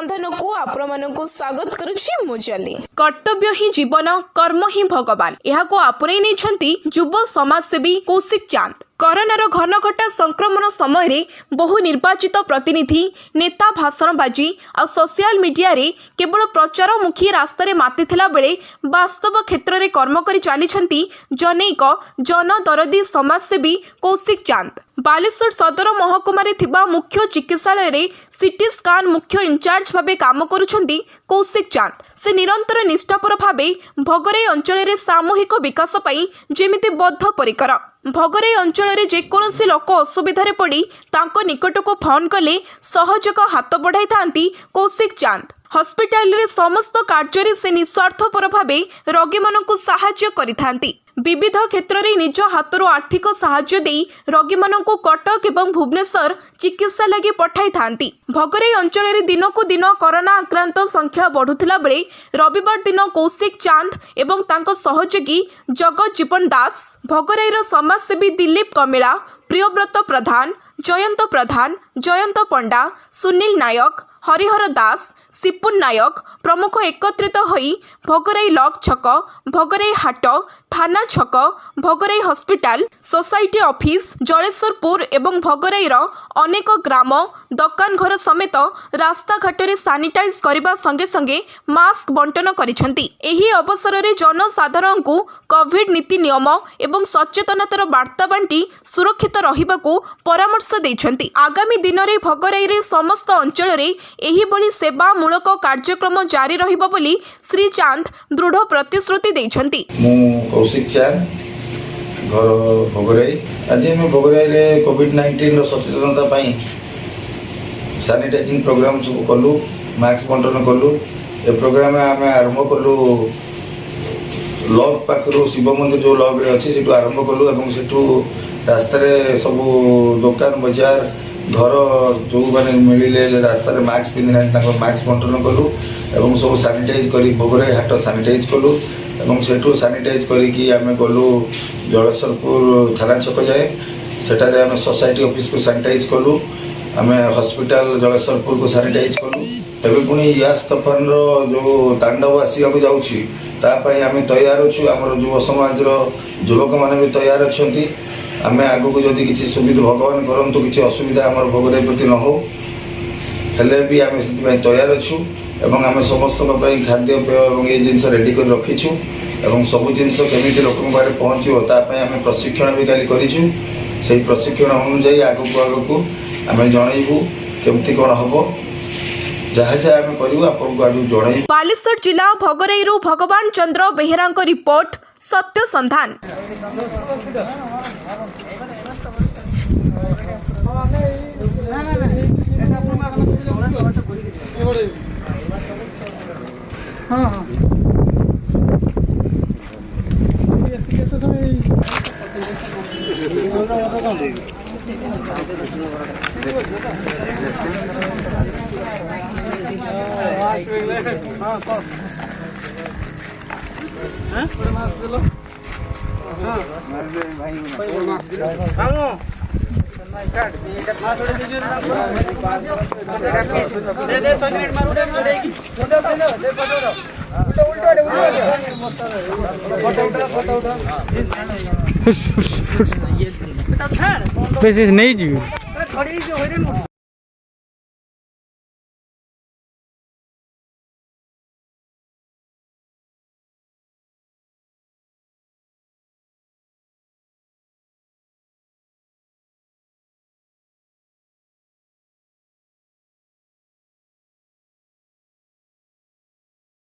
संधान को आपको स्वागत करुछि मुजली। कर्तव्य ही जीवन कर्म ही भगवान यह आपणे नहीं युव समाजसेवी कौशिक चांद। कोरोनार घनघटा संक्रमण समय बहु निर्वाचित प्रतिनिधि नेता भाषणबाजी और सोशल मीडिया रे केवल प्रचार मुखी रास्तार मातिथिला बेले वास्तव क्षेत्र में कर्म कर चली जनैक जनदरदी समाजसेवी कौशिक चांद। बालेश्वर सदर महकुमार थिबा मुख्य चिकित्सालय रे सीटी स्कान मुख्य इंचार्ज भावे काम करुछंती कौशिक चांद। से निरंतर निष्ठापर भावे भोगराई अंचल में सामूहिक विकास पाई जेमिति बद्धपरिकर। भोगराई अंचल में जेकोसी लोक असुविधार पड़ी तांको निकट को फोन कले सहयोग हाथ बढ़ाई थांती कौशिक चांद। हॉस्पिटल रे समस्त कार्य से निस्वार्थपर भावे रोगी मानकु सहाय्य करिथांती। विविध क्षेत्र में निज हाथों आर्थिक सहाय्य दे रोगी मानकु कटक एवं भुवनेश्वर चिकित्सा लगी पठाई थांती। भोगराई अंचल में दिन को दिन कोरोना आक्रांत संख्या बढ़ुथिला बेले रविवार दिन कौशिक चांद एवं तांको सहयोगी जगत जीवन दास, भोगराईर समाजसेवी दिलीप कमेला, प्रियव्रत प्रधान, जयंत पंडा, सुनील नायक, हरिहर दास, सिपुन नायक प्रमुख एकत्रित होई भोगराई लॉक छक, भोगराई हाट, थाना छक, भोगराई हॉस्पिटल, सोसाइटी ऑफिस, जलेश्वरपुर एवं भोगराईर अनेक ग्राम दुकान घर समेत रास्ता घाट रे सानिटाइज करने संगे संगे मास्क बंटन करिसेंती। एही अवसर में जनसाधारण को कोविड नीति नियम एवं सचेतनतार वार्ता बांटी सुरक्षित रहिबाकू परामर्श दैछंती। आगामी दिन में भोगराई रे समस्त अंचल रे एही बली सेवा मूलक कार्यक्रम जारी रहिबो बोली श्री चांद दृढ़ प्रतिश्रुति दैछंती। मु कौशिक चांद घर भोगराई। आज मैं भोगराई रे कोविड-19 रो सचेतनता पाई सैनिटाइजिंग प्रोग्राम सब कलु, मास्क बंटन कलु। ए प्रोग्राम आम आरंभ कलु लॉक पाखरु शिव मंदिर जो लॉक रे अछि सेटु आरंभ कलु एवं सेटु रास्ता रे सब दुकान बाजार घर जो मैंने मिले रास्तार मास्क पिंधना मास्क बंटन कलु एवं सब सानिटाइज कर भोगराई हाट सानिटाइज कलु एवं सेठू सानिटाइज करिकी आमे गलु जलेश्वरपुर थाना छक जाए। सेठारे आमे सोसाइटी ऑफिस को सानिटाइज कलु, आमे हॉस्पिटल जलेश्वरपुर को सानिटाइज कलु। एबे पुणी यास तफान जो तांडव आसिया जाऊँगी तापाई आमे तैयार अच्छु। आमर युव समाज युवक मैंने भी तैयार अच्छा। आमे आगु को जदि किसी सुविधा भगवान करंतु किसी असुविधा आमर भोगराई प्रति न हो हेले भी आमे से तैयार अच्छु एवं आमे समस्त खाद्य पेय और ये जिनस रेडी कर रखीचु एवं सब जिनस केमी लोक पाखे पहुँचो तामें प्रशिक्षण भी काली करूँ। से प्रशिक्षण अनुजाई आगक आम जनइबू केमती कौन हम जहाँ जहाँ आम करूँ आपको आगे जन। बालेश्वर जिला भोगराईरू भगवान चंद्र बेहेरा रिपोर्ट सत्य संधान। नहीं जी।